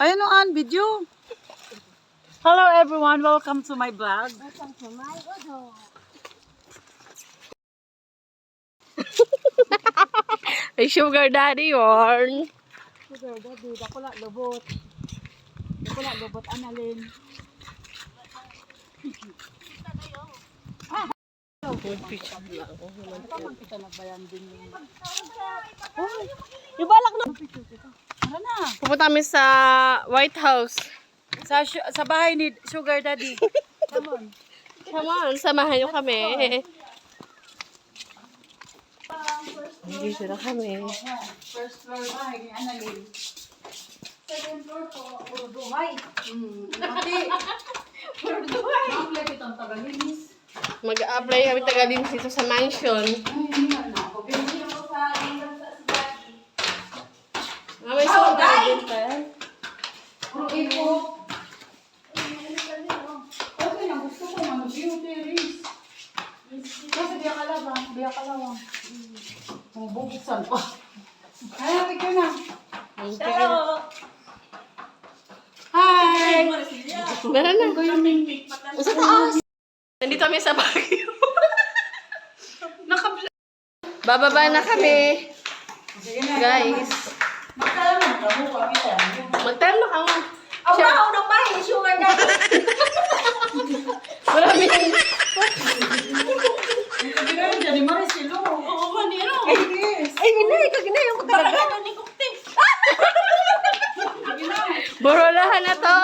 Ayan o, Ann, video. Hello everyone, welcome to my vlog. Welcome to my video. Ay, sugar daddy yorn. Sugar daddy, dako la lubot. Dako la lubot, analin. Tamang kita nagbayan din yung... Uy, Ibalak na. tara na. Pupunta kami sa White House. Sa bahay ni Sugar Daddy. Come on. Come on, samahan nyo kami. Dito na kami. First floor bahay ni Annalyn. Second floor po, puro duhay. Pati. Puro duhay. Ang itong tagalinis. Mag-a-apply kami tagalin dito sa mansion. Ay, hindi na ako. Hindi ako sa bansa sa daddy. May soda din pa yan. Puro ipo. Okay na, gusto ko na mag-beauty rinse. Kasi biya ka lawang. Bubuksan pa. Ay, picture na. Hello. Hi! Meron na. Sa taas. Nandito kami sa Baguio. Bababa na kami. Guys. Magkalaman ka mo, kapita. Magtalo ka mo. Ang bahaw ng bahay, sugar daddy. Marami. Kaginayan dyan ni Maricelo. Oo, kanino? Yes. Ay, hindi. Kaginay ako talaga. Borolahan na to.